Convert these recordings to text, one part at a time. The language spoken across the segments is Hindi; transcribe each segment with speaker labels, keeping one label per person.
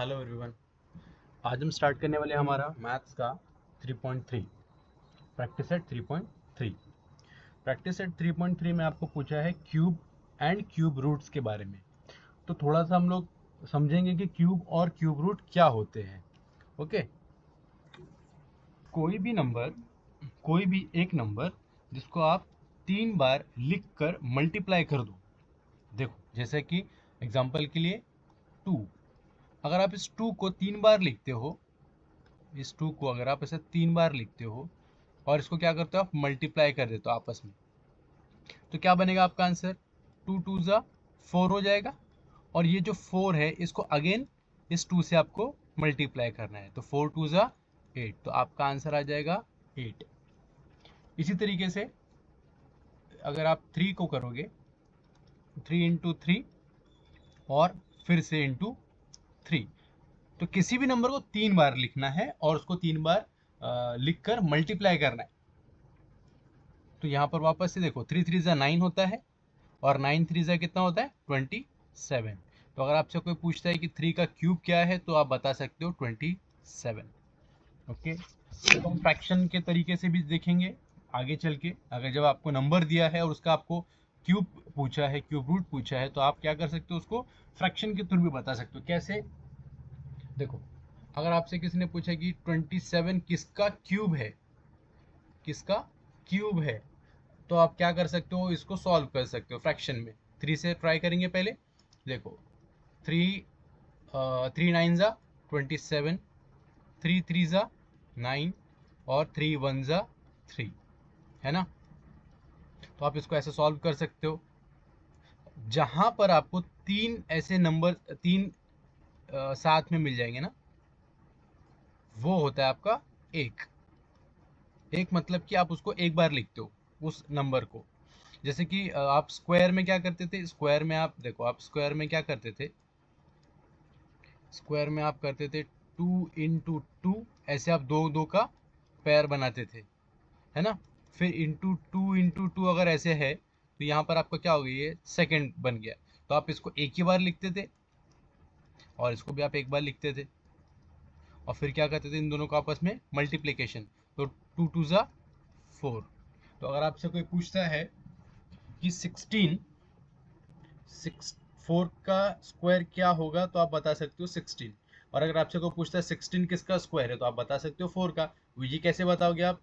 Speaker 1: Hello everyone. आज हम स्टार्ट करने वाले हैं हमारा मैथ्स का 3.3 प्रैक्टिस सेट 3.3। प्रैक्टिस सेट 3.3 में आपको पूछा है क्यूब एंड क्यूब रूट्स के बारे में। तो थोड़ा सा हम लोग समझेंगे कि क्यूब और क्यूब रूट क्या होते हैं। ओके, कोई भी एक नंबर जिसको आप 3 बार लिख कर मल्टीप्लाई कर दो। देखो जैसे कि एग्जांपल के लिए 2, अगर आप इस 2 को 3 बार लिखते हो, इस 2 को अगर आप ऐसे 3 बार लिखते हो और इसको क्या करते हो आप मल्टीप्लाई कर देते हो आपस में, तो क्या बनेगा आपका आंसर? 2 2 ज़ा 4 हो जाएगा। और ये जो 4 है इसको अगेन इस 2 से आपको मल्टीप्लाई करना है, तो 4 2 ज़ा 8, तो आपका आंसर आ जाएगा 8। इसी तरीके से अगर आप 3 को करोगे, 3 × 3 और फिर से इंटू 3, तो किसी भी नंबर को 3 बार लिखना है और उसको 3 बार लिख कर मल्टीप्लाई करना है। तो यहाँ पर वापस से देखो 3 3 ज़ा 9 होता है और 9 3 ज़ा कितना होता है? 27। तो अगर आपसे कोई पूछता है कि 3 का क्यूब क्या है तो आप बता सकते हो 27। ओके, तो हम फ्रैक्शन के तरीके से भी देखेंगे आगे चल के। अगर जब आपको नंबर दिया है और उसका आपको क्यूब पूछा है, क्यूब रूट पूछा है, तो आप क्या कर सकते हो? उसको फ्रैक्शन के थ्रू भी बता सकते हो। कैसे? देखो, अगर आपसे किसी ने पूछा कि 27 किसका क्यूब है, किसका क्यूब है, तो आप क्या कर सकते हो? इसको सॉल्व कर सकते हो फ्रैक्शन में। 3 से ट्राई करेंगे पहले। देखो 3 9 ज़ा 27, 3 3 ज़ा 9 और 3 1 ज़ा 3, है ना? तो आप इसको ऐसे सॉल्व कर सकते हो। जहां पर आपको 3 साथ में मिल जाएंगे ना, वो होता है आपका एक। एक मतलब कि आप उसको एक बार लिखते हो उस नंबर को। जैसे कि आप स्क्वायर में क्या करते थे? स्क्वायर में आप देखो, आप स्क्वायर में क्या करते थे? स्क्वायर में आप करते थे 2 × 2, ऐसे आप दो दो का पेयर बनाते थे, है ना? फिर इंटू 2 अगर ऐसे है तो यहाँ पर आपका क्या हो गया? ये सेकंड बन गया। तो आप इसको एक ही बार लिखते थे और इसको भी आप एक बार लिखते थे और फिर क्या करते थे? इन दोनों को आपस में मल्टीप्लीकेशन। तो 2 2 ज़ा 4। तो अगर आपसे कोई पूछता है कि 4 का स्क्वायर क्या होगा, तो आप बता सकते हो 16। और अगर आपसे कोई पूछता है 16 किसका स्क्वायर है, तो आप बता सकते हो 4 का। ये कैसे बताओगे आप?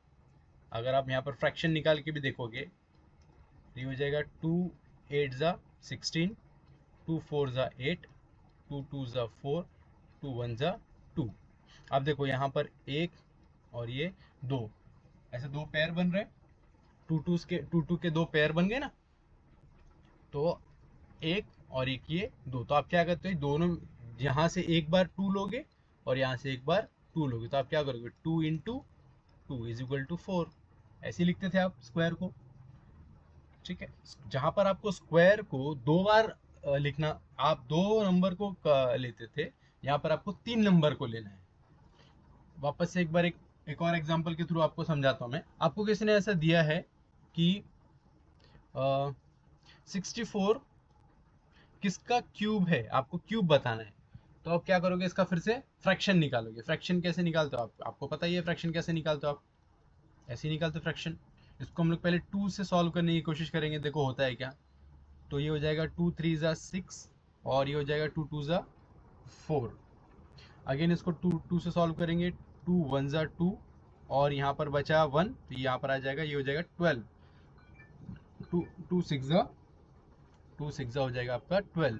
Speaker 1: अगर आप यहाँ पर फ्रैक्शन निकाल के भी देखोगे तो ये हो जाएगा 2 8 ज़ा 16, 2 4 ज़ा 8, 2 2 ज़ा 4, 2 1 ज़ा 2। अब देखो यहाँ पर एक और ये दो, ऐसे दो पेयर बन रहे हैं। टू टू के दो पेयर बन गए ना, तो एक और एक ये दो। तो आप क्या करते हो? दोनों यहाँ से एक बार 2 लोगे और यहाँ से एक बार 2 लोगे, तो आप क्या करोगे? 2 × 2 = 4। ऐसे ही लिखते थे आप स्क्वायर को। ठीक है, जहां पर आपको स्क्वायर को 2 बार लिखना, आप दो नंबर को लेते थे, यहाँ पर आपको 3 नंबर को लेना है। वापस से एक बार एक और एग्जांपल के थ्रू आपको समझाता हूँ मैं। आपको किसी ने ऐसा दिया है कि 64 किसका क्यूब है, आपको क्यूब बताना है, तो आप क्या करोगे? इसका फिर से फ्रैक्शन निकालोगे। फ्रैक्शन कैसे निकालते हो आपको पता ही है फ्रैक्शन कैसे निकालते हो आप? ऐसे ही निकालते हो फ्रैक्शन। इसको हम लोग पहले 2 से सॉल्व करने की कोशिश करेंगे, देखो होता है क्या। तो ये हो जाएगा 2 3 ज़ा 6 और ये हो जाएगा 2 2 ज़ा 4। अगेन इसको 2 से सॉल्व करेंगे, 2 1 ज़ा 2 और यहाँ पर बचा 1, तो यहाँ पर आ जाएगा, ये हो जाएगा 12। 2 6 ज़ा हो जाएगा आपका 12।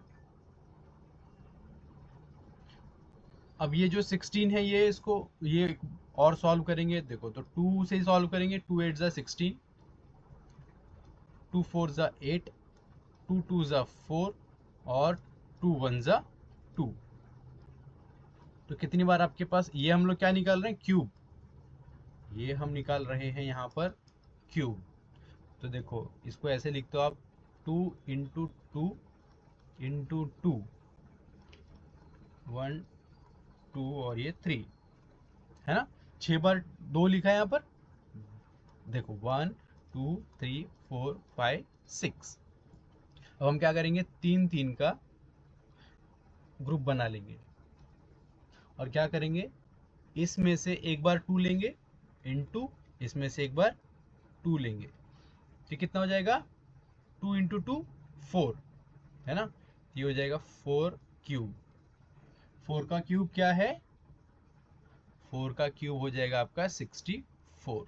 Speaker 1: अब ये जो 16 है, ये और सॉल्व करेंगे। देखो तो 2 से ही सॉल्व करेंगे। 2 8 ज़ा 16, 2 4 ज़ा 8, 2 2 ज़ा 4 और 2 1 ज़ा 2। तो कितनी बार आपके पास ये हम लोग क्या निकाल रहे हैं? क्यूब। ये हम निकाल रहे हैं यहाँ पर क्यूब। तो देखो इसको ऐसे लिखते हो आप, 2 × 2 × 2, 1 2 और ये 3, है ना? 6 बार 2 लिखा है यहाँ पर। देखो 1 2 3 4 5 6। अब हम क्या करेंगे? 3 3 का ग्रुप बना लेंगे। और क्या करेंगे, इसमें से एक बार 2 लेंगे इनटू इसमें से एक बार 2 लेंगे, तो कितना हो जाएगा 2 इंटू 2 4 है ना, ये हो जाएगा 4 क्यूब। 4 का क्यूब क्या है, 4 का क्यूब हो जाएगा आपका 64।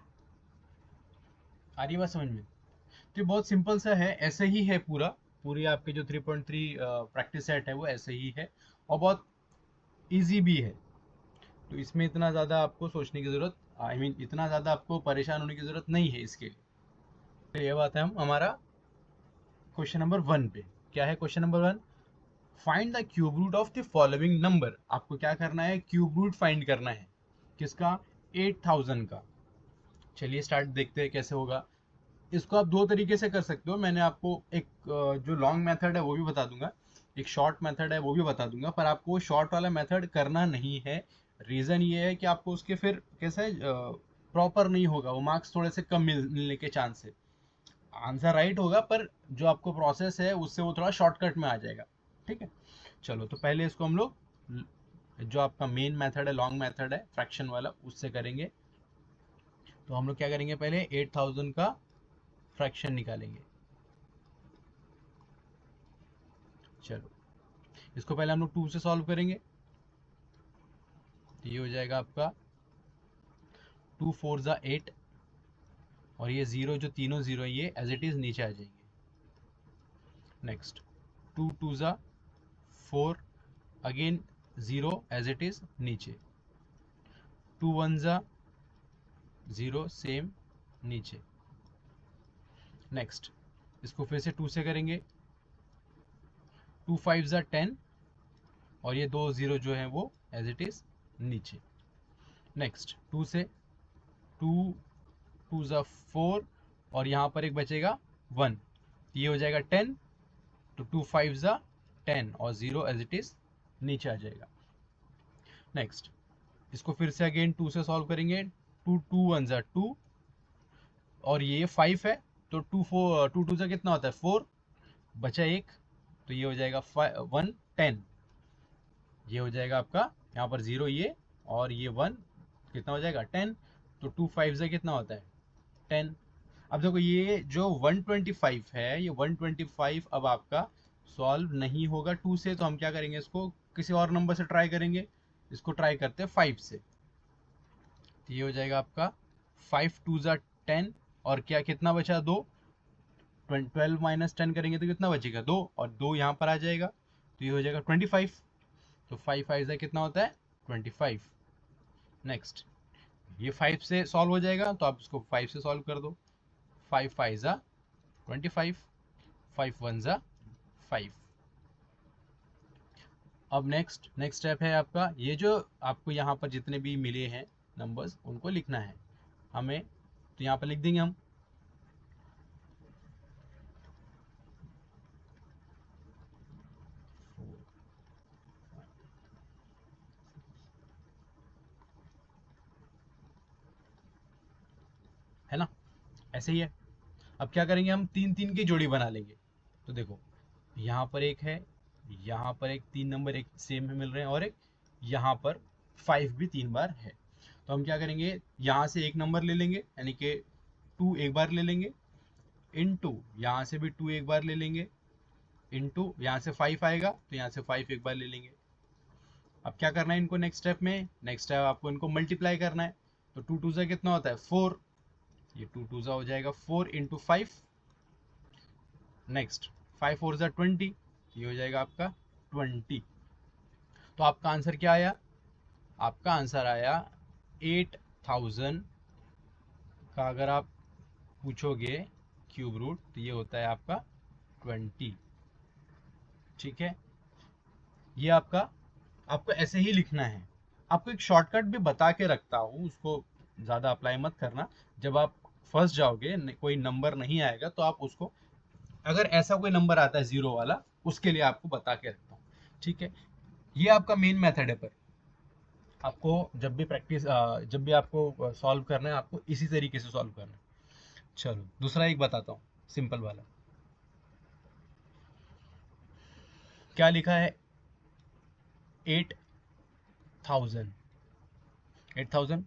Speaker 1: आ रही बात समझ में? तो ये बहुत सिंपल सा है, ऐसे ही है पूरी आपके जो 3.3 प्रैक्टिस सेट है वो ऐसे ही है और बहुत इजी भी है। तो इसमें इतना ज़्यादा आपको सोचने की ज़रूरत, इतना ज़्यादा आपको परेशान होने की ज़रूरत नहीं है इसके लिए। तो ये बात है, हम हमारा क्वेश्चन नंबर 1 पे क्या है। Question number 1, find the cube root of the following number. आपको क्या करना है, क्यूब रूट फाइंड करना है। किसका, 8000 का। चलिए स्टार्ट देखते हैं कैसे होगा। इसको आप दो तरीके से कर सकते हो, मैंने आपको एक जो लॉन्ग मेथड है वो भी बता दूंगा, एक शॉर्ट मेथड है वो भी बता दूंगा, पर आपको शॉर्ट वाला मेथड करना नहीं है। रीज़न ये है कि आपको उसके फिर कैसे प्रॉपर नहीं होगा, वो मार्क्स थोड़े से कम मिलने के चांस है। आंसर राइट होगा पर जो आपको प्रोसेस है उससे वो थोड़ा शॉर्टकट में आ जाएगा। ठीक है, चलो तो पहले इसको हम लोग जो आपका मेन मेथड है, लॉन्ग मेथड है फ्रैक्शन वाला, उससे करेंगे। तो हम लोग क्या करेंगे, पहले 8000 का फ्रैक्शन निकालेंगे। चलो इसको पहले हम लोग 2 से सॉल्व करेंगे, तो ये हो जाएगा आपका 2 4 ज़ा 8 और ये जीरो, जो तीनों जीरो ये एज इट इज नीचे आ जाएंगे। नेक्स्ट 2 2 ज़ा 4, again zero as it is नीचे। 2 1 ज़ा 0, सेम नीचे। नेक्स्ट इसको फिर से 2 से करेंगे, 2 5 ज़ा 10 और ये दो जीरो जो है वो एज इट इज नीचे। नेक्स्ट 2 से 2 2 ज़ा 4 और यहाँ पर एक बचेगा 1, ये हो जाएगा 10, तो 2 5 ज़ा 10 और 0 एज इट इज नीचे आ जाएगा। नेक्स्ट इसको फिर से अगेन 2 से सॉल्व करेंगे, 2 2 1 ज़ा 2 और ये 5 है, तो 2 4 2 2 ज़ा कितना होता है 4, बचा एक, तो ये हो जाएगा 1 10, ये हो जाएगा आपका यहाँ पर 0 ये और ये 1 कितना हो जाएगा 10, तो 2 5 ज़ा कितना होता है 10। अब देखो ये जो 125 है, ये 125 अब आपका सॉल्व नहीं होगा 2 से, तो हम क्या करेंगे, इसको किसी और नंबर से ट्राई करेंगे। इसको ट्राई करते हैं 5 से, तो ये हो जाएगा आपका 5 2 ज़ा 10 और क्या कितना बचा 2, 12 माइनस 10 करेंगे तो कितना बचेगा 2 और 2 यहाँ पर आ जाएगा, तो ये हो जाएगा 25। तो 5 5 ज़ा कितना होता है 25। नेक्स्ट ये 5 से सॉल्व हो जाएगा, तो आप इसको 5 से सॉल्व कर दो। 5 5 ज़ा 25, 5 1 ज़ा 5। अब नेक्स्ट स्टेप है आपका, ये जो आपको यहाँ पर जितने भी मिले हैं नंबर्स उनको लिखना है हमें, तो यहाँ पर लिख देंगे हम है ना, ऐसे ही है। अब क्या करेंगे, हम 3 3 की जोड़ी बना लेंगे। तो देखो यहाँ पर एक है, यहाँ पर एक 3 नंबर एक सेम मिल रहे हैं और एक यहाँ पर 5 भी 3 बार है। तो हम क्या करेंगे, यहाँ से एक नंबर ले लेंगे यानी कि 2 एक बार ले लेंगे, इनटू यहाँ से भी 2 एक बार ले लेंगे, इनटू यहाँ से 5 आएगा तो यहाँ से 5 एक बार ले लेंगे। अब क्या करना है इनको, नेक्स्ट स्टेप में, नेक्स्ट स्टेप आपको इनको मल्टीप्लाई करना है। तो 2 2 ज़ा कितना होता है 4, ये 2 2 ज़ा हो जाएगा 4 इंटू 5। नेक्स्ट 5 4 ज़ा 20, ये हो जाएगा आपका 20। तो आपका आंसर क्या आया, आपका आंसर आया 8000 का। अगर आप पूछोगे क्यूब रूट तो ये होता है आपका 20। ठीक है, ये आपको ऐसे ही लिखना है। आपको एक शॉर्टकट भी बता के रखता हूँ, उसको ज़्यादा अप्लाई मत करना। जब आप फंस जाओगे, कोई नंबर नहीं आएगा, तो आप उसको, अगर ऐसा कोई नंबर आता है जीरो वाला, उसके लिए आपको बता के रखता हूँ। ठीक है, ये आपका मेन मेथड है, पर आपको जब भी आपको सॉल्व करना है, आपको इसी तरीके से सॉल्व करना है। चलो दूसरा एक बताता हूँ, सिंपल वाला। क्या लिखा है, 1000, 8000।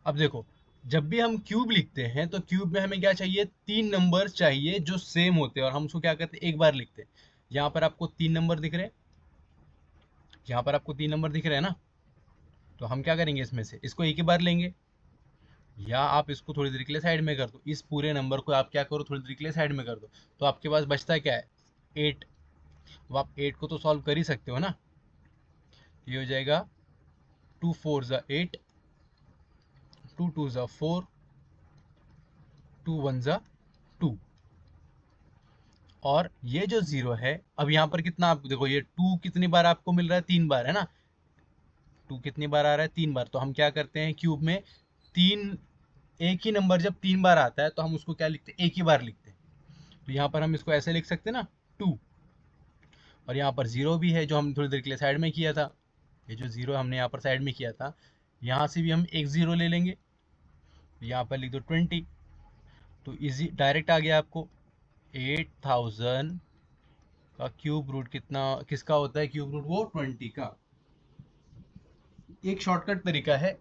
Speaker 1: अब देखो, जब भी हम क्यूब लिखते हैं तो क्यूब में हमें क्या चाहिए, 3 नंबर चाहिए जो सेम होते हैं, और हम उसको क्या करते हैं, एक बार लिखते हैं। यहाँ पर आपको 3 नंबर दिख रहे हैं, यहाँ पर आपको 3 नंबर दिख रहे हैं ना, तो हम क्या करेंगे, इसमें से इसको एक ही बार लेंगे, या आप इसको थोड़ी देर के लिए साइड में कर दो, इस पूरे नंबर को आप क्या करो, थोड़ी देर के लिए साइड में कर दो, तो आपके पास बचता क्या है, 8। अब आप 8 को तो सॉल्व कर ही सकते हो ना। ये हो जाएगा 2 4 ज़ा 8, 2 2 ज़ा 4, 2 1 ज़ा 2, और ये जो 0 है, अब यहाँ पर कितना, आप देखो ये 2 कितनी बार आपको मिल रहा है, 3 बार है ना। 2 कितनी बार आ रहा है, 3 बार। तो हम क्या करते हैं, क्यूब में तीन, एक ही नंबर जब 3 बार आता है तो हम उसको क्या लिखते हैं, एक ही बार लिखते हैं। तो यहाँ पर हम इसको ऐसे लिख सकते हैं ना, 2, और यहाँ पर 0 भी है जो हम थोड़ी देर के लिए साइड में किया था। ये जो 0 हमने यहाँ पर साइड में किया था, यहाँ से भी हम एक 0 ले लेंगे, यहाँ पर लिख दो 20। तो इजी डायरेक्ट आ गया आपको 8000 का क्यूब रूट कितना, किसका होता है क्यूब रूट, वो 20 का। एक शॉर्टकट तरीका है,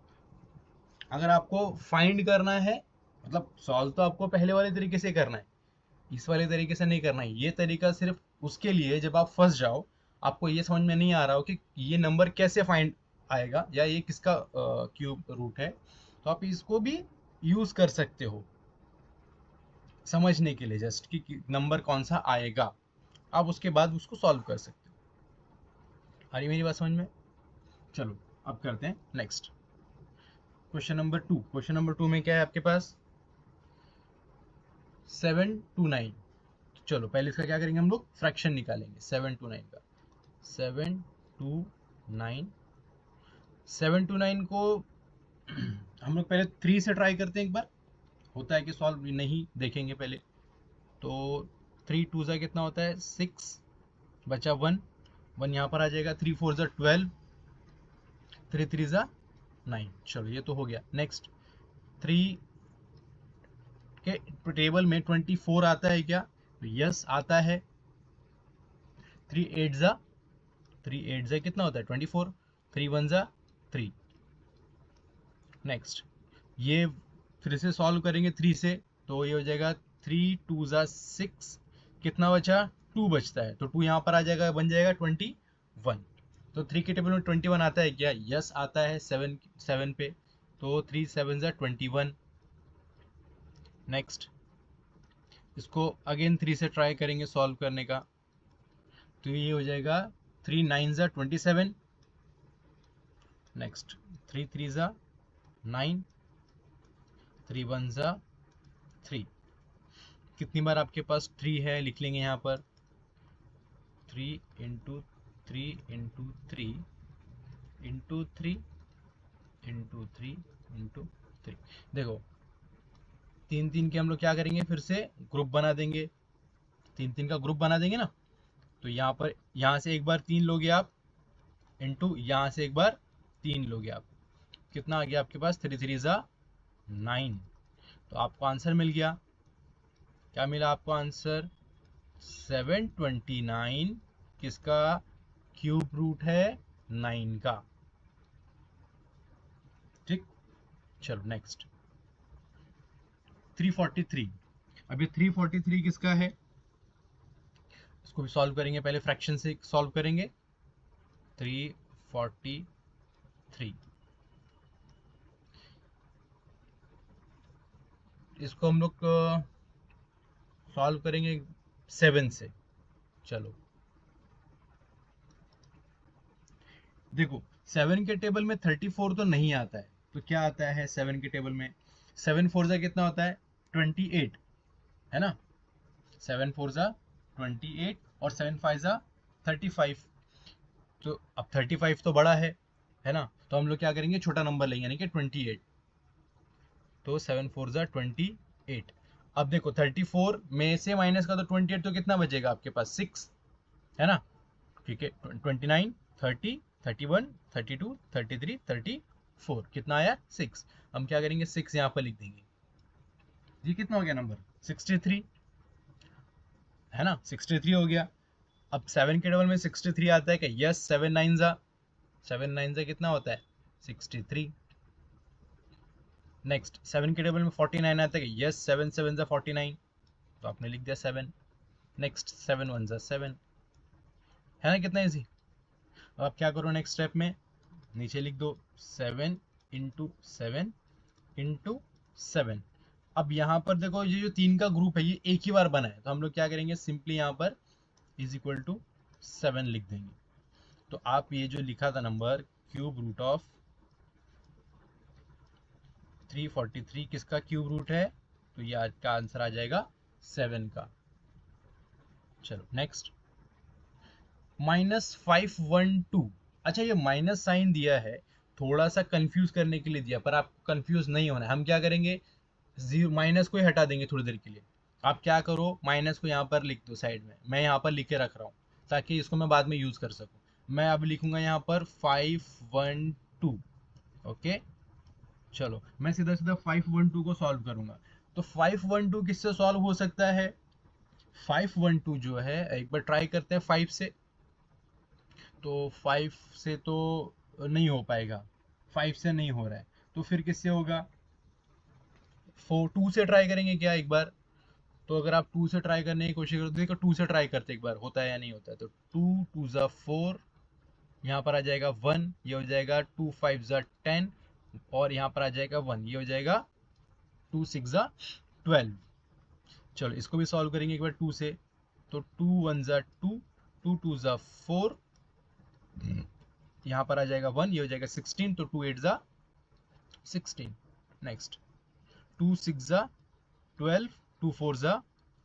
Speaker 1: अगर आपको फाइंड करना है, मतलब सॉल्व तो आपको पहले वाले तरीके से करना है, इस वाले तरीके से नहीं करना है। ये तरीका सिर्फ उसके लिए जब आप फंस जाओ, आपको ये समझ में नहीं आ रहा हो कि ये नंबर कैसे फाइंड आएगा या ये किसका क्यूब रूट है, तो आप इसको भी यूज कर सकते हो समझने के लिए, जस्ट कि नंबर कौन सा आएगा, आप उसके बाद उसको सॉल्व कर सकते हो। आ रही मेरी बात समझ में? चलो अब करते हैं next question number 2। Question number 2 में क्या है आपके पास, 7 to 9। चलो पहले इसका क्या करेंगे, हम लोग फ्रैक्शन निकालेंगे 7 to 9 का। 7 to 9, 7 to 9 को हम लोग पहले 3 से ट्राई करते हैं एक बार, होता है कि सॉल्व, नहीं देखेंगे पहले। तो 3 2 ज़ा कितना होता है, 6, बचा 1, 1 यहाँ पर आ जाएगा, 3 4 ज़ा 12, 3 3 ज़ा 9। चलो ये तो हो गया। नेक्स्ट 3 के टेबल में 24 आता है क्या, तो यस आता है। 3 8 ज़ा, 3 8 ज़ा कितना होता है 24, 3 1 ज़ा 3। नेक्स्ट ये फिर से सॉल्व करेंगे 3 से, तो ये हो जाएगा 3 2 ज़ा 6, कितना बचा 2 बचता है, तो 2 यहाँ पर आ जाएगा, बन जाएगा 21। तो 3 के टेबल में 21 आता है क्या, यस आता है 7 पे, तो 3 7 ज़ा 21। नेक्स्ट इसको अगेन 3 से ट्राई करेंगे सॉल्व करने का, तो ये हो जाएगा 3 9 ज़ा 27। नेक्स्ट 3 3 ज़ा 9, 3 1 ज़ा 3। कितनी बार आपके पास 3 है, लिख लेंगे यहाँ पर 3 into 3 into 3 into 3 into 3 into 3। देखो 3 3 के हम लोग क्या करेंगे, फिर से ग्रुप बना देंगे, 3 3 का ग्रुप बना देंगे ना। तो यहाँ पर, यहाँ से एक बार 3 लोगे आप, इंटू यहाँ से एक बार 3 लोगे आप, कितना आ गया आपके पास, 3 3 ज़ा 9। तो आपको आंसर मिल गया, क्या मिला आपको आंसर, 729 किसका क्यूब रूट है, 9 का। ठीक, चलो नेक्स्ट 343। अब ये 343 किसका है, इसको भी सॉल्व करेंगे, पहले फ्रैक्शन से सॉल्व करेंगे। 343 इसको हम लोग सॉल्व करेंगे 7 से। चलो देखो 7 के टेबल में 34 तो नहीं आता है, तो क्या आता है 7 के टेबल में, 7 4 ज़ा कितना होता है 28, है ना। 7 4 ज़ा 28 और 7 5 ज़ा 35। तो अब 35 तो बड़ा है ना, तो हम लोग क्या करेंगे, छोटा नंबर लेंगे यानी कि 28। तो 7 4 ज़ा 28। अब देखो 34 में से माइनस का तो 28, तो कितना बचेगा आपके पास 6, है ना। ठीक है 29 30 31 32 33 34, कितना आया 6। हम क्या करेंगे 6 यहाँ पर लिख देंगे, ये कितना हो गया नंबर 63, है ना, 63 हो गया। अब 7 के टेबल में 63 आता है क्या, यस 7 9 ज़ा 7 9 से कितना होता है 63। नेक्स्ट 7 के टेबल में 49 आता है, यस 7 7 जा 49, तो आपने लिख दिया 7। नेक्स्ट 7 1 जा 7, है ना कितना इजी। अब आप क्या करो नेक्स्ट स्टेप में, नीचे लिख दो 7 इंटू 7 इंटू 7। अब यहाँ पर देखो ये जो 3 का ग्रुप है ये एक ही बार बना है, तो हम लोग क्या करेंगे सिंपली यहाँ पर इज इक्वल टू 7 लिख देंगे। तो आप ये जो लिखा था नंबर क्यूब रूट ऑफ 343 किसका क्यूब रूट है, तो ये आज का आंसर आ जाएगा 7 का। चलो नेक्स्ट -512। अच्छा ये माइनस साइन दिया है थोड़ा सा कंफ्यूज करने के लिए दिया, पर आपको कंफ्यूज नहीं होना है। हम क्या करेंगे माइनस को ही हटा देंगे थोड़ी देर के लिए। आप क्या करो माइनस को यहाँ पर लिख दो साइड में, मैं यहाँ पर लिख के रख रहा हूँ ताकि इसको मैं बाद में यूज कर सकूँ। मैं अब लिखूंगा यहाँ पर 512। ओके चलो मैं सीधा सीधा 512 को सॉल्व करूंगा। तो 512 किससे सॉल्व हो सकता है, 512 जो है एक बार ट्राई करते हैं 5 से, तो 5 से तो नहीं हो पाएगा, 5 से नहीं हो रहा है, तो फिर किससे होगा 2 से ट्राई करेंगे क्या एक बार। तो अगर आप 2 से ट्राई करने की कोशिश करो, देखो 2 से ट्राई करते एक बार होता है या नहीं होता है। तो 2 2 जा 4, यहाँ पर आ जाएगा 1, ये हो जाएगा 2 5 जा 10, और यहाँ पर आ जाएगा 1, ये हो जाएगा 2 6 जा 12। चलो इसको भी सॉल्व करेंगे एक बार 2 से, तो 2 1 जा 2, 2 2 जा 4, यहाँ पर आ जाएगा 1, ये हो जाएगा 16, तो 2 8 जा 16। नेक्स्ट 2 6 जा 12, 2 4 जा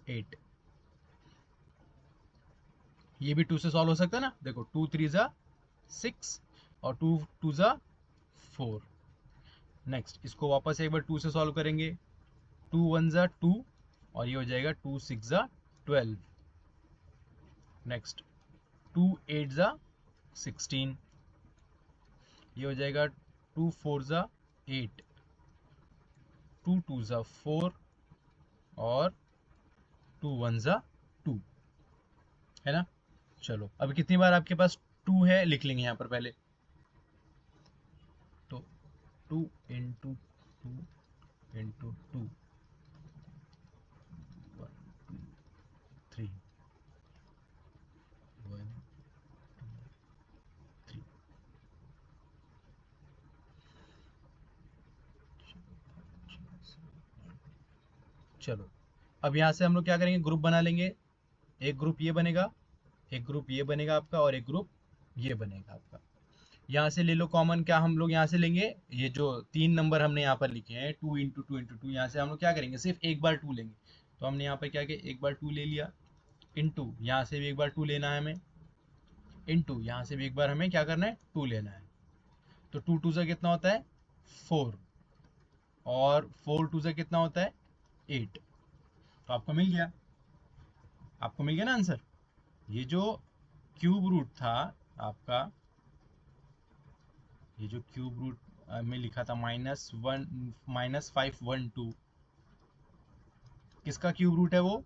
Speaker 1: 8, ये भी 2 से सॉल्व हो सकता है ना। देखो 2 3 जा 6 और 2 2 जा 4। नेक्स्ट इसको वापस एक बार 2 से सॉल्व करेंगे, 2 1 जा 2, और ये हो जाएगा 2 6 जा 12। नेक्स्ट 2 8 जा 16, ये हो जाएगा 2 4 जा 8, 2 2 जा 4, और 2 1 जा 2, है ना। चलो अब कितनी बार आपके पास 2 है लिख लेंगे यहाँ पर पहले, तो 2 इंटू 2 इंटू 2, 1 2 3, 1 2 3। चलो अब यहाँ से हम लोग क्या करेंगे ग्रुप बना लेंगे, एक ग्रुप ये बनेगा, एक ग्रुप ये बनेगा आपका, और एक ग्रुप ये बनेगा आपका। यहाँ से ले लो कॉमन, क्या हम लोग यहाँ से लेंगे, ये जो 3 नंबर हमने यहाँ पर लिखे हैं 2 इंटू 2 इंटू 2, यहाँ से हम लोग क्या करेंगे सिर्फ एक बार 2 लेंगे। तो हमने यहाँ पर क्या किया एक बार 2 ले लिया, इंटू यहाँ से भी एक बार 2 लेना है हमें, इंटू यहाँ से भी एक बार हमें क्या करना है 2 लेना है। तो 2 2 से कितना होता है 4, और 4 2 से कितना होता है 8। तो आपको मिल गया, आपको मिल गया ना आंसर। ये जो क्यूब रूट था आपका, ये जो क्यूब रूट में लिखा था -512, किसका क्यूब रूट है वो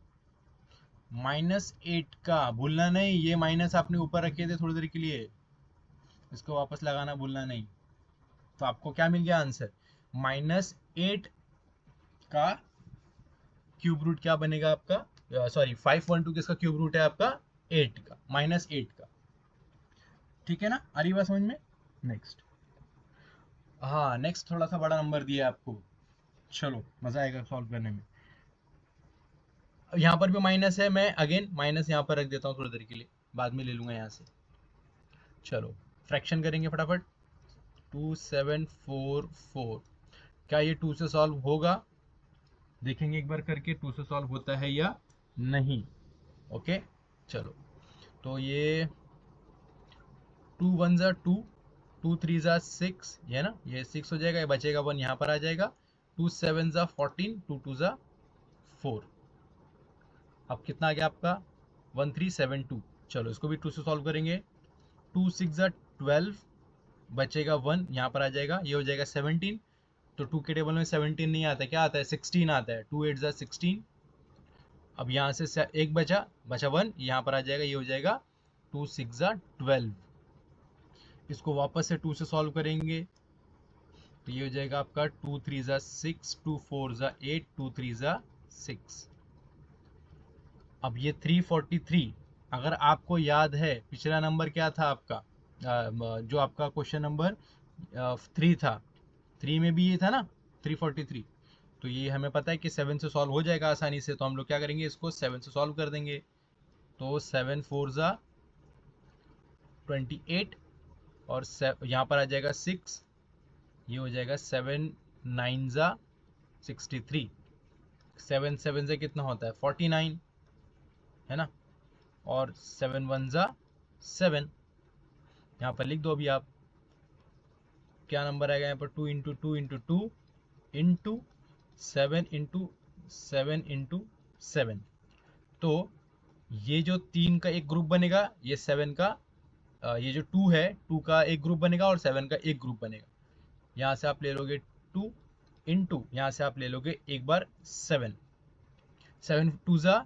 Speaker 1: -8 का। भूलना नहीं, ये माइनस आपने ऊपर रखे थे थोड़ी देर के लिए, इसको वापस लगाना भूलना नहीं। तो आपको क्या मिल गया आंसर, -8 का क्यूब रूट क्या बनेगा आपका, सॉरी 512 किसका क्यूब रूट है आपका 8 का, -8 का। ठीक है ना, आ रही बात समझ में। नेक्स्ट, हाँ नेक्स्ट थोड़ा सा बड़ा नंबर दिया है आपको, चलो मजा आएगा सॉल्व करने में। यहाँ पर भी माइनस है, मैं अगेन माइनस यहाँ पर रख देता हूँ थोड़ी देर के लिए, बाद में ले लूंगा यहाँ से। चलो फ्रैक्शन करेंगे फटाफट, 2744, क्या ये 2 से सॉल्व होगा, देखेंगे एक बार करके 2 से सॉल्व होता है या नहीं। ओके चलो, तो ये 2 1 जा 2, 2 3 जा 6, ये ना ये 6 हो जाएगा, ये बचेगा 1 यहाँ पर आ जाएगा, 2 7 जा 14, 2 2 जा 4। अब कितना आ गया आपका 1372। चलो इसको भी 2 से सॉल्व करेंगे, 2 6 जा 12, बचेगा 1 यहाँ पर आ जाएगा, ये हो जाएगा 17। तो 2 के टेबल में 17 नहीं आता, क्या आता है 16 आता है, 2 8 जा 16। अब यहाँ से एक बचा 1, यहाँ पर आ जाएगा, ये हो जाएगा 2 6 जा 12। इसको वापस से 2 से सॉल्व करेंगे तो ये हो जाएगा आपका 2 3 ज़ा 6, 2 4 ज़ा 8, 2 3 ज़ा 6। अब ये 343, अगर आपको याद है पिछला नंबर क्या था आपका, जो आपका क्वेश्चन नंबर 3 था, 3 में भी ये था ना 343, तो ये हमें पता है कि 7 से सॉल्व हो जाएगा आसानी से, तो हम लोग क्या करेंगे, इसको 7 से सॉल्व कर देंगे। तो 7 4 ज़ा 28 और यहाँ पर आ जाएगा 6, ये हो जाएगा 7 9 ज़ा 63, 7 7 से कितना होता है 49, है ना, और 7 1 ज़ा 7, यहाँ पर लिख दो अभी आप, क्या नंबर आएगा यहाँ पर, 2 into 2 into 2 into 7 into 7 into 7। तो ये जो 3 का एक ग्रुप बनेगा, ये 7 का, ये जो 2 है 2 का एक ग्रुप बनेगा और 7 का एक ग्रुप बनेगा। यहाँ से आप ले लोगे 2 इंटू, यहाँ से आप ले लोगे एक बार 7, 7 2 ज़ा,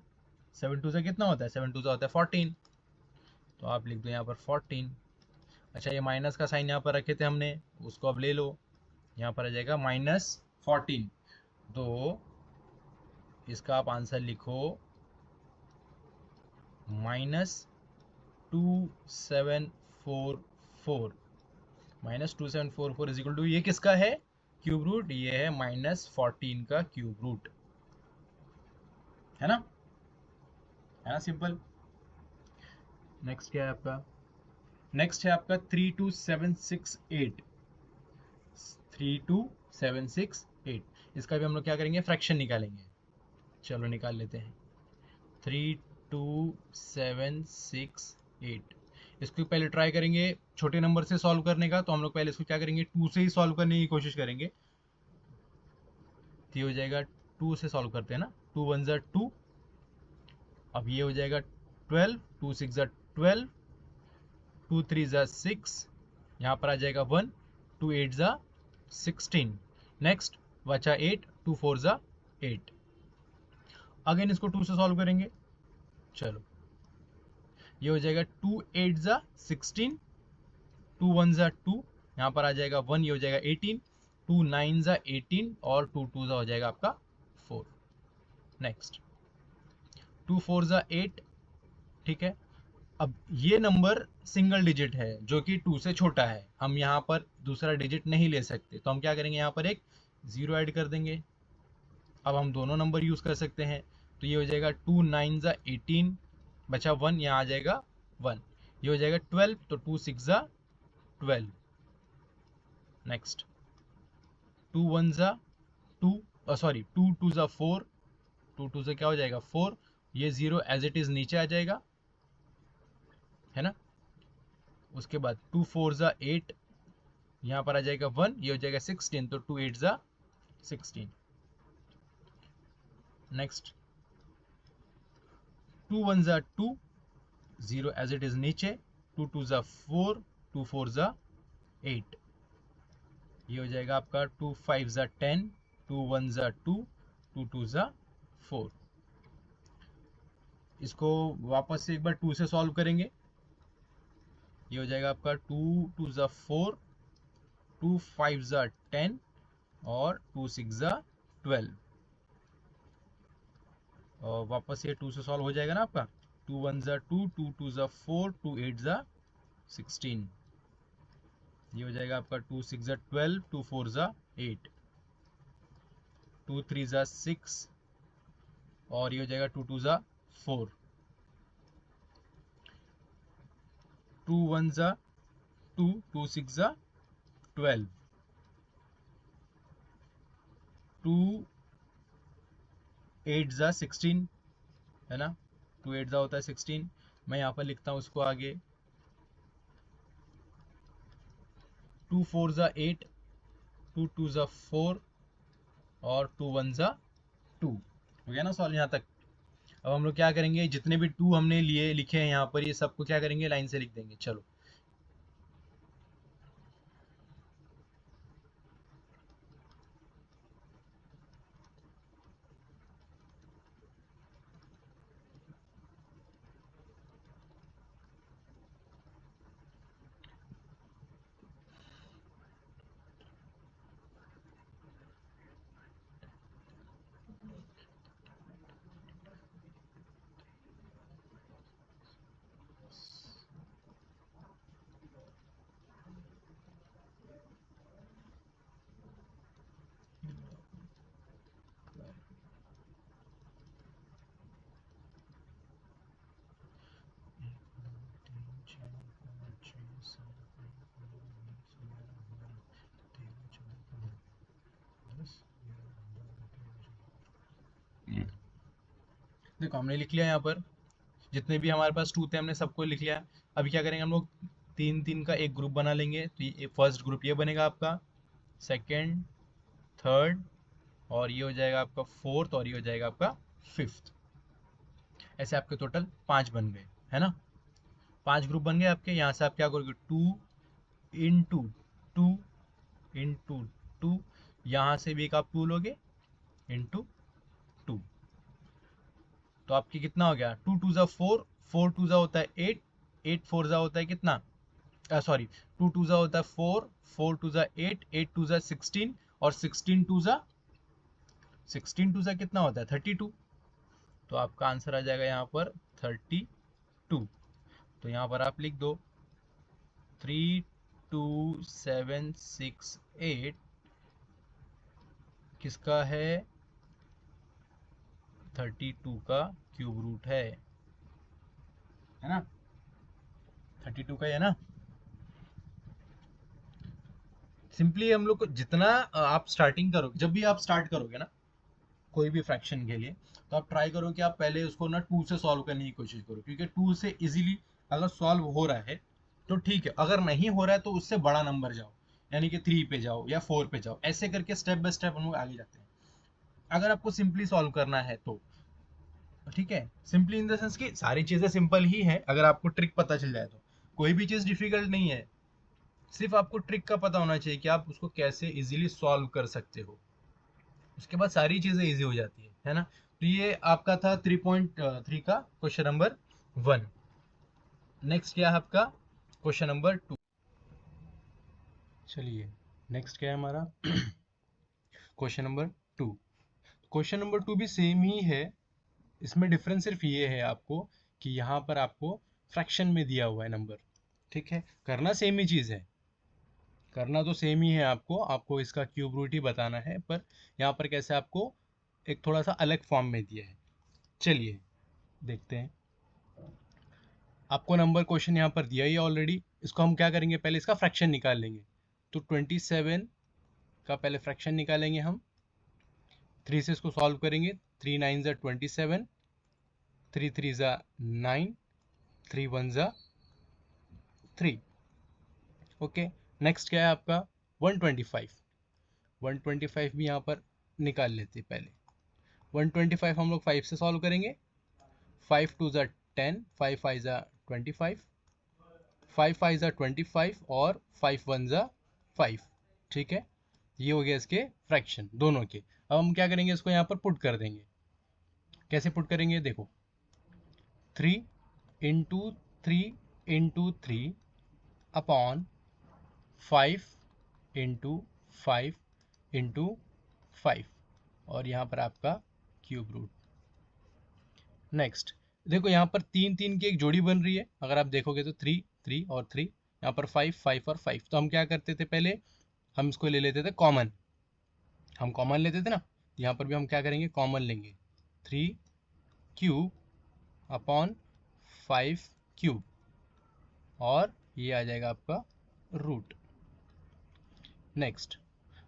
Speaker 1: 7 2 ज़ा कितना होता है, 7 2 ज़ा होता है 14, तो आप लिख दो यहाँ पर 14। अच्छा, ये माइनस का साइन यहाँ पर रखे थे हमने, उसको अब ले लो, यहाँ पर आ जाएगा -14। तो इसका आप आंसर लिखो -2744, -2744 इज इक्वल टू, ये किसका है क्यूब रूट, ये है -14 का क्यूब रूट, है ना, है ना, सिंपल। नेक्स्ट क्या है आपका, नेक्स्ट है आपका 32768, 32768, इसका भी हम लोग क्या करेंगे, फ्रैक्शन निकालेंगे। चलो निकाल लेते हैं, 32768, इसको पहले ट्राई करेंगे छोटे नंबर से सॉल्व करने का, तो हम लोग पहले इसको क्या करेंगे, 2 से ही सॉल्व करने की कोशिश करेंगे। तो ये हो जाएगा 2 से सॉल्व करते हैं ना, 2 1 ज़ा 2, अब ये हो जाएगा 12, 2 6 ज़ा 12, 2 3 ज़ा 6, यहाँ पर आ जाएगा 1, 2 8 ज़ा 16, नेक्स्ट बचा 8, 2 4 ज़ा 8। अगेन इसको 2 से सॉल्व करेंगे, चलो ये हो जाएगा 2 8 ज़ा 16, 2 1 ज़ा 2, यहाँ पर आ जाएगा 1, ये हो जाएगा 18, 2 9 ज़ा 18 और 2 2 ज़ा हो जाएगा आपका 4। नेक्स्ट 2 4 ज़ा 8, ठीक है। अब ये नंबर सिंगल डिजिट है जो कि 2 से छोटा है, हम यहाँ पर दूसरा डिजिट नहीं ले सकते, तो हम क्या करेंगे, यहाँ पर एक 0 ऐड कर देंगे। अब हम दोनों नंबर यूज़ कर सकते हैं, तो ये हो जाएगा 2 9 ज़ा 18, बचा 1, यहाँ आ जाएगा 1, ये हो जाएगा 12, तो 2 6 ज़ा 12। नेक्स्ट 2 1 ज़ा 2, सॉरी 2 2 ज़ा 4, 2 2 से क्या हो जाएगा 4, ये 0 एज इट इज़ नीचे आ जाएगा, है ना। उसके बाद 2 4 ज़ा 8, यहाँ पर आ जाएगा 1, ये हो जाएगा 16, तो 2 8 ज़ा 16। नेक्स्ट 2 1 ज़ा 2, 0 एज इट इज़ नीचे, 2 2 ज़ा 4, 2 4 ज़ा 8, ये हो जाएगा आपका 2 5 ज़ा 10, 2 1 ज़ा 2, 2 2 ज़ा 4। इसको वापस से एक बार 2 से सॉल्व करेंगे, ये हो जाएगा आपका 2 2 ज़ा 4, 2 5 ज़ा 10 और 2 6 ज़ा 12, और वापस ये 2 से सॉल्व हो जाएगा ना आपका, 2 1 ज़ा 2, 2 2 ज़ा 4, 2 8 ज़ा 16, ये हो जाएगा आपका 2 6 ज़ा 12, 2 4 ज़ा 8, 2 3 ज़ा 6 और ये हो जाएगा 2 2 ज़ा 4, 2 1 ज़ा 2, 2 6 ज़ा 12, 2 8 ज़ा 16, है ना, 2 8 ज़ा होता है 16, मैं यहाँ पर लिखता हूँ उसको आगे, 2 4 ज़ा 8, 2 2 ज़ा 4 और 2 1 ज़ा 2, हो गया ना सॉल्व यहाँ तक। अब हम लोग क्या करेंगे, जितने भी 2 हमने लिए लिखे हैं यहाँ पर, ये सबको क्या करेंगे, लाइन से लिख देंगे। चलो देखो हमने लिख लिया यहाँ पर, जितने भी हमारे पास टू थे हमने सबको लिख लिया। अभी क्या करेंगे हम लोग, तीन तीन का एक ग्रुप बना लेंगे। तो ये फर्स्ट ग्रुप ये बनेगा आपका, सेकंड, थर्ड, और ये हो जाएगा आपका फोर्थ, और ये हो जाएगा आपका फिफ्थ। ऐसे आपके टोटल 5 बन गए, है ना। 5 ग्रुप बन गए आपके। यहाँ से आप क्या करोगे, 2 × 2 यहाँ से भी एक आप 2 लोगे, ×2। तो आपकी कितना हो गया, 2 × 2 = 4, 4 × 2 होता है 8, 8 × 4 होता है कितना, सॉरी 2 × 2 होता है 4, 4 × 2 = 8, 8 × 2 = 16, और 16 × 2 कितना होता है 32। तो आपका आंसर आ जाएगा यहाँ पर 32। तो यहाँ पर आप लिख दो 32768 किसका है, 32 का क्यूब रूट है ना। 32 का है ना। सिंपली हम लोग को जितना आप स्टार्टिंग करोगे, जब भी आप स्टार्ट करोगे ना कोई भी फ्रैक्शन के लिए, तो आप ट्राई करो कि आप पहले उसको ना 2 से सॉल्व करने की कोशिश करो, क्योंकि 2 से इजीली अगर सॉल्व हो रहा है तो ठीक है, अगर नहीं हो रहा है तो उससे बड़ा नंबर जाओ, यानी कि 3 पे जाओ या 4 पे जाओ। ऐसे करके स्टेप बाय स्टेप हम लोग आगे जाते हैं। अगर आपको सिंपली सॉल्व करना है तो ठीक है, सिंपली इन द सेंस कि सारी चीजें सिंपल ही है, अगर आपको ट्रिक पता चल जाए तो कोई भी चीज डिफिकल्ट नहीं है। सिर्फ आपको ट्रिक का पता होना चाहिए कि आप उसको कैसे इजीली सॉल्व कर सकते हो, उसके बाद सारी चीजें इजी हो जाती है ना। तो ये आपका था 3.3 का क्वेश्चन नंबर 1। नेक्स्ट क्या है आपका क्वेश्चन नंबर 2। चलिए नेक्स्ट क्या है हमारा क्वेश्चन नंबर 2। क्वेश्चन नंबर 2 भी सेम ही है। इसमें डिफरेंस सिर्फ ये है आपको कि यहाँ पर आपको फ्रैक्शन में दिया हुआ है नंबर, ठीक है। करना सेम ही चीज़ है, करना तो सेम ही है, आपको आपको इसका क्यूब रूट ही बताना है, पर यहाँ पर कैसे आपको एक थोड़ा सा अलग फॉर्म में दिया है। चलिए देखते हैं। आपको नंबर क्वेश्चन यहाँ पर दिया ही ऑलरेडी, इसको हम क्या करेंगे, पहले इसका फ्रैक्शन निकाल लेंगे। तो 27 का पहले फ्रैक्शन निकालेंगे हम, 3 से इसको सॉल्व करेंगे। 3 9 ज़ा 27, 3 3 ज़ा 9, 3 1 ज़ा 3। ओके, नेक्स्ट क्या है आपका 125। 125 भी यहाँ पर निकाल लेते हैं पहले। 125 हम लोग 5 से सॉल्व करेंगे। 5 2 ज़ा 10, 5 5 ज़ा 25, 5 5 ज़ा 25, और 5 1 ज़ा 5। ठीक है, ये हो गया इसके फ्रैक्शन दोनों के। अब हम क्या करेंगे, इसको यहाँ पर पुट कर देंगे। कैसे पुट करेंगे, देखो 3 × 3 × 3 अपॉन 5 × 5 × 5, और यहाँ पर आपका क्यूब रूट। नेक्स्ट देखो यहाँ पर 3 3 की एक जोड़ी बन रही है, अगर आप देखोगे तो 3 3 और 3, यहाँ पर 5 5 और 5। तो हम क्या करते थे, पहले हम इसको ले लेते थे कॉमन, हम कॉमन लेते थे ना। यहाँ पर भी हम क्या करेंगे, कॉमन लेंगे। 3 क्यूब अपॉन 5 क्यूब, और ये आ जाएगा आपका रूट। नेक्स्ट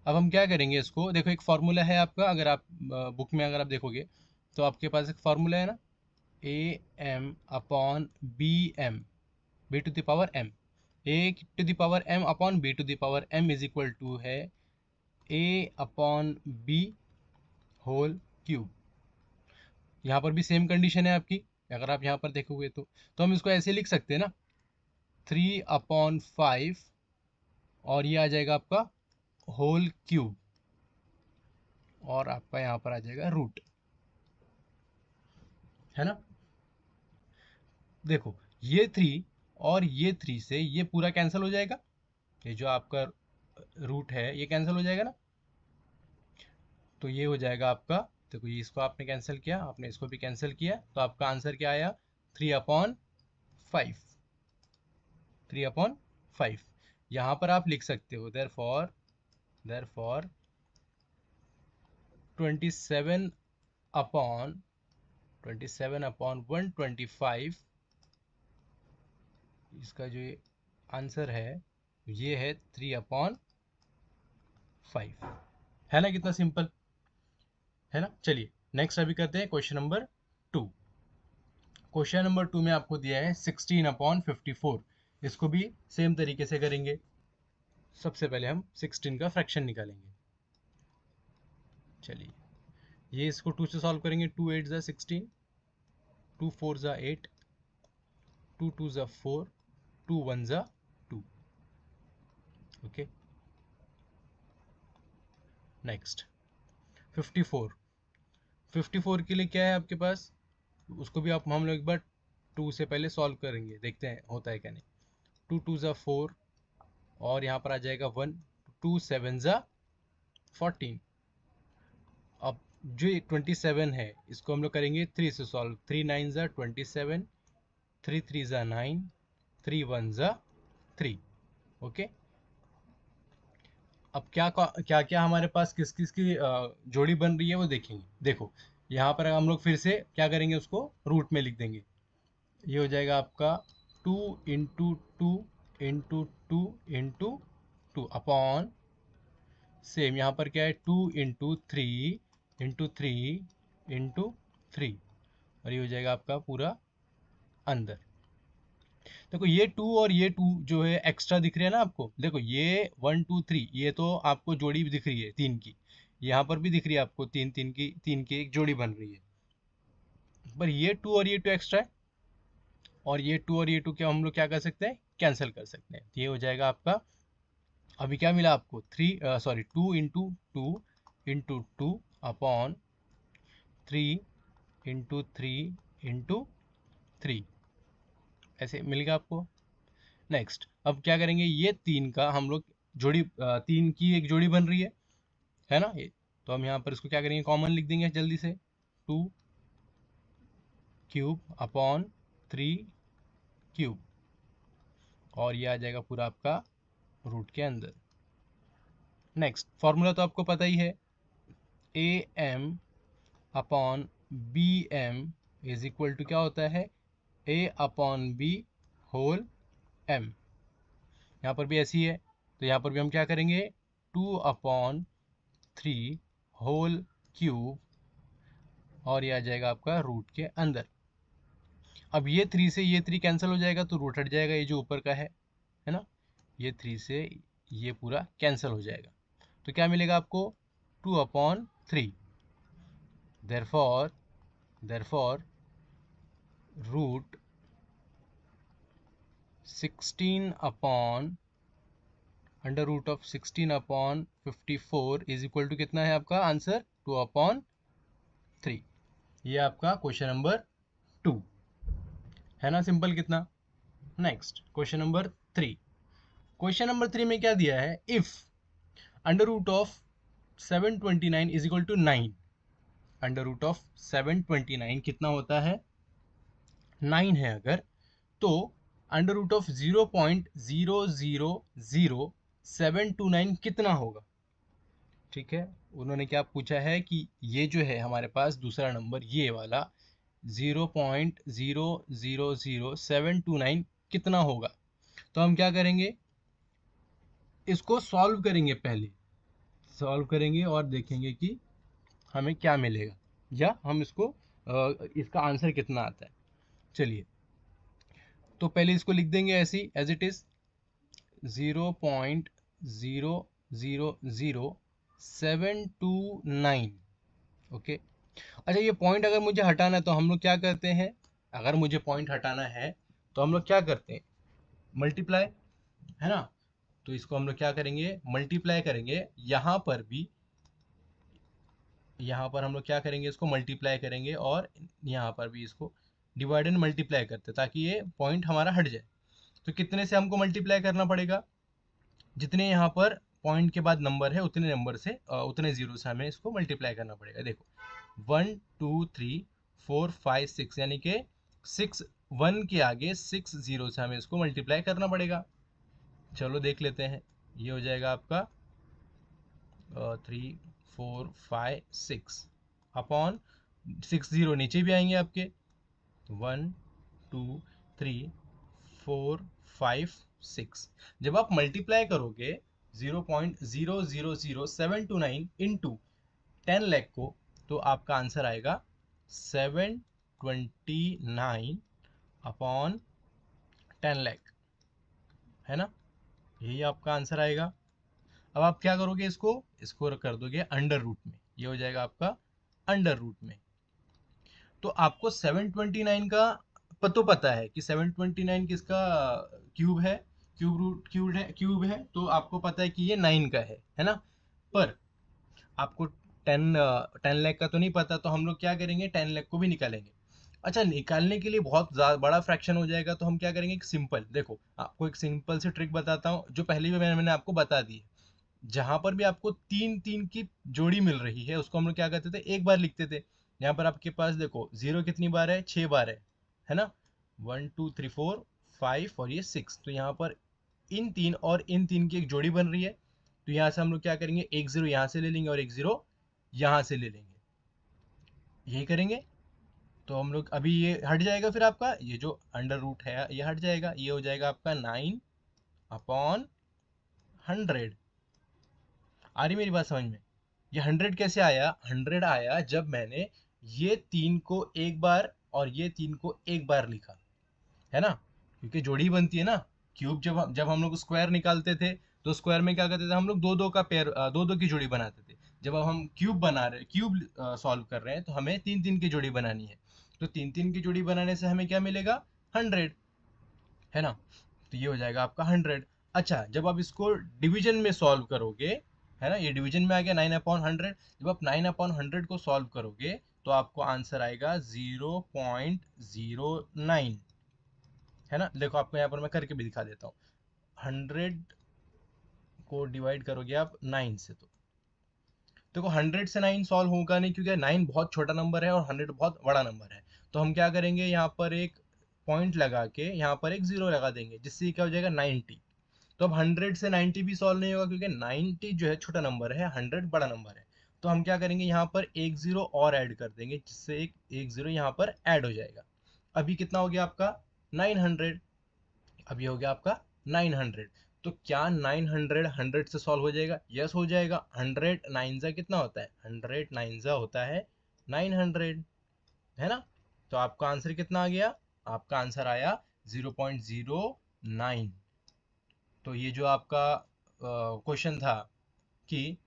Speaker 1: अब हम क्या करेंगे, इसको देखो एक फार्मूला है आपका, अगर आप बुक में अगर आप देखोगे तो आपके पास एक फार्मूला है ना, A M upon B M, B to the power M. A to the power M upon B to the power M is equal to है A upon B whole cube. यहाँ पर भी सेम कंडीशन है आपकी, अगर आप यहाँ पर देखोगे तो हम इसको ऐसे लिख सकते हैं ना, 3/5, और ये आ जाएगा आपका होल क्यूब, और आपका यहाँ पर आ जाएगा रूट, है ना। देखो ये 3 और ये 3 से ये पूरा कैंसिल हो जाएगा, ये जो आपका रूट है ये कैंसिल हो जाएगा ना। तो ये हो जाएगा आपका, देखो ये इसको आपने कैंसिल किया, आपने इसको भी कैंसिल किया, तो आपका आंसर क्या आया, 3/5। 3/5 यहाँ पर आप लिख सकते हो, देयरफॉर 27/125 इसका जो आंसर है ये है 3/5, है ना? कितना सिंपल है ना। चलिए नेक्स्ट अभी करते हैं क्वेश्चन नंबर 2। क्वेश्चन नंबर 2 में आपको दिया है 16/54। इसको भी सेम तरीके से करेंगे। सबसे पहले हम 16 का फ्रैक्शन निकालेंगे। चलिए ये इसको 2 से सॉल्व करेंगे। 2 8 ज़ा 16, 2 4 ज़ा 8, 2 2 ज़ा 4, 2 1 ज़ा 2। Okay next 54। 54 के लिए क्या है आपके पास, उसको भी आप हम लोग एक बार 2 से पहले सॉल्व करेंगे, देखते हैं होता है क्या नहीं। 2 2 ज़ा 4 और यहाँ पर आ जाएगा 1, 2 7 ज़ा 14। अब जो 27 है इसको हम लोग करेंगे 3 से सॉल्व। 3 9 ज़ा 27, 3 3 ज़ा 9, 3 1 ज़ा 3। ओके अब क्या क्या हमारे पास किस किस की जोड़ी बन रही है वो देखेंगे। देखो यहाँ पर हम लोग फिर से क्या करेंगे, उसको रूट में लिख देंगे। ये हो जाएगा आपका 2 into 2 into 2 into 2 upon same यहाँ पर क्या है 2 इंटू 3 इंटू 3 इंटू 3, और ये हो जाएगा आपका पूरा अंदर। देखो ये 2 और ये 2 जो है एक्स्ट्रा दिख रहे हैं ना आपको। देखो ये 1 2 3 ये तो आपको जोड़ी भी दिख रही है 3 की, यहाँ पर भी दिख रही है आपको 3 3 की एक जोड़ी बन रही है। पर ये 2 और ये 2 एक्स्ट्रा है, और ये 2 और ये 2 क्या हम लोग क्या कर सकते हैं, कैंसिल कर सकते हैं। तो ये हो जाएगा आपका, अभी क्या मिला आपको 2 into 2 into 2 upon 3 into 3 into 3, ऐसे मिल गया आपको। नेक्स्ट अब क्या करेंगे, ये 3 का हम लोग जोड़ी 3 की एक जोड़ी बन रही है ना ये। तो हम यहाँ पर इसको क्या करेंगे, कॉमन लिख देंगे जल्दी से। 2 क्यूब अपॉन 3 क्यूब, और ये आ जाएगा पूरा आपका रूट के अंदर। नेक्स्ट फॉर्मूला तो आपको पता ही है, A M upon B M is equal to क्या होता है, A upon B whole M. यहाँ पर भी ऐसी है, तो यहाँ पर भी हम क्या करेंगे 2/3 होल क्यूब, और ये आ जाएगा आपका रूट के अंदर। अब ये 3 से ये 3 कैंसिल हो जाएगा तो रूट हट जाएगा, ये जो ऊपर का है ना। ये 3 से ये पूरा कैंसिल हो जाएगा, तो क्या मिलेगा आपको 2/3। Therefore root 16 upon under root of 16/54 is equal to कितना है आपका आंसर, 2/3। ये आपका क्वेश्चन नंबर 2 है ना, सिंपल कितना। Next question number 3। Question number 3 में क्या दिया है, if under root of 729 is equal to 9। अंडर रूट ऑफ 729 कितना होता है, 9 है अगर, तो अंडर रूट ऑफ 0.0000729 कितना होगा। ठीक है, उन्होंने क्या पूछा है कि ये जो है हमारे पास दूसरा नंबर ये वाला 0.0000729 कितना होगा। तो हम क्या करेंगे, इसको सॉल्व करेंगे, पहले सॉल्व करेंगे और देखेंगे कि हमें क्या मिलेगा, या हम इसको इसका आंसर कितना आता है। चलिए तो पहले इसको लिख देंगे ऐसी एज इट इज 0.0000729। ओके अच्छा, ये पॉइंट अगर मुझे हटाना है तो हम लोग क्या करते हैं, अगर मुझे पॉइंट हटाना है तो हम लोग क्या करते हैं, मल्टीप्लाई, है ना। तो इसको हम लोग क्या करेंगे, मल्टीप्लाई करेंगे। यहाँ पर भी, यहाँ पर हम लोग क्या करेंगे, इसको मल्टीप्लाई करेंगे, और यहाँ पर भी इसको डिवाइड एंड मल्टीप्लाई करते ताकि ये पॉइंट हमारा हट जाए। तो कितने से हमको मल्टीप्लाई करना पड़ेगा, जितने यहाँ पर पॉइंट के बाद नंबर है उतने नंबर से उतने जीरो से हमें इसको मल्टीप्लाई करना पड़ेगा। देखो 1 2 3 4 5 6, यानी कि 6 1 के आगे 6 जीरो से हमें इसको मल्टीप्लाई करना पड़ेगा। चलो देख लेते हैं, ये हो जाएगा आपका 3 4 5 6 अपॉन 6 जीरो नीचे भी आएंगे आपके, 1 2 3 4 0.056। जब आप मल्टीप्लाई करोगे 0.000729 इंटू 10 लाख को, तो आपका आंसर आएगा 729 अपॉन 10 लाख, है ना। यही आपका आंसर आएगा। अब आप क्या करोगे, इसको कर दोगे अंडर रूट में, ये हो जाएगा आपका अंडर रूट में। तो आपको 729 का तो पता है कि 729 किसका क्यूब है, क्यूब है, तो आपको पता है कि ये 9 का है ना। पर आपको 10 लाख का तो नहीं पता, तो हम लोग क्या करेंगे, 10 लाख को भी निकालेंगे। अच्छा, निकालने के लिए बहुत बड़ा फ्रैक्शन हो जाएगा, तो हम क्या करेंगे, एक सिंपल, देखो आपको एक सिंपल सी ट्रिक बताता हूँ जो पहले भी मैंने आपको बता दी है। जहां पर भी आपको तीन तीन की जोड़ी मिल रही है, उसको हम लोग क्या करते थे, एक बार लिखते थे। यहाँ पर आपके पास देखो जीरो कितनी बार है, 6 बार है ना। 1 2 3 4 5 और ये 6, तो यहाँ पर इन तीन और इन तीन की एक जोड़ी बन रही है। तो यहाँ से हम लोग क्या करेंगे, एक जीरो यहाँ से ले लेंगे और एक जीरो यहाँ से ले लेंगे, यही करेंगे। तो हम लोग अभी ये हट जाएगा, फिर आपका ये जो अंडर रूट है ये हट जाएगा, ये हो जाएगा आपका 9 अपॉन 100। आ रही मेरी बात समझ में। ये 100 कैसे आया, 100 आया जब मैंने ये तीन को एक बार और ये तीन को एक बार लिखा, है ना। क्योंकि जोड़ी बनती है ना। क्यूब जब हम लोग स्क्वायर निकालते थे, तो स्क्वायर में क्या करते थे हम लोग, दो दो का पेयर, दो दो की जोड़ी बनाते थे। जब अब हम क्यूब सॉल्व कर रहे हैं, तो हमें तीन तीन की जोड़ी बनानी है। तो तीन तीन की जोड़ी बनाने से हमें क्या मिलेगा, 100, है ना। तो ये हो जाएगा आपका 100। अच्छा, जब आप इसको डिवीजन में सॉल्व करोगे, है ना, ये डिवीजन में आ गया 9/100। जब आप 9/100 को सॉल्व करोगे, तो आपको आंसर आएगा 0.09, है ना। देखो आपको यहाँ पर मैं करके भी दिखा देता हूँ। 100 को डिवाइड करोगे आप 9 से, तो देखो 100 से 9 सॉल्व होगा नहीं, क्योंकि 9 बहुत छोटा नंबर है और 100 बहुत बड़ा नंबर है। तो हम क्या करेंगे, यहाँ पर एक पॉइंट लगा के यहाँ पर एक जीरो लगा देंगे, जिससे क्या हो जाएगा 90। तो अब 100 से 90 भी सॉल्व नहीं होगा, क्योंकि 90 जो है छोटा नंबर है, 100 बड़ा नंबर है। तो हम क्या करेंगे, यहाँ पर एक जीरो और ऐड कर देंगे, जिससे एक जीरो यहाँ पर ऐड हो जाएगा। अभी कितना हो गया आपका, 900। अब ये हो गया आपका 900। तो क्या 900 100 से सॉल्व हो जाएगा, यस हो जाएगा। 100 9 जा कितना होता है, 100 9 जा होता है 900, है ना। तो आपका आंसर कितना आ गया, आपका आंसर आया 0.09। तो ये जो आपका क्वेश्चन था कि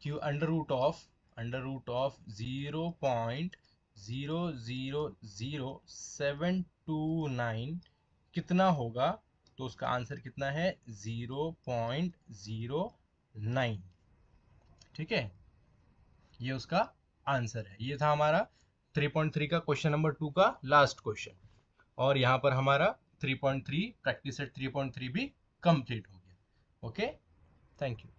Speaker 1: क्यू अंडर रूट ऑफ 0.000729 कितना होगा, तो उसका आंसर कितना है, 0.09। ठीक है, ये उसका आंसर है। ये था हमारा 3.3 का क्वेश्चन नंबर 2 का लास्ट क्वेश्चन। और यहाँ पर हमारा 3.3 प्रैक्टिस सेट 3.3 भी कंप्लीट हो गया। Okay, thank you.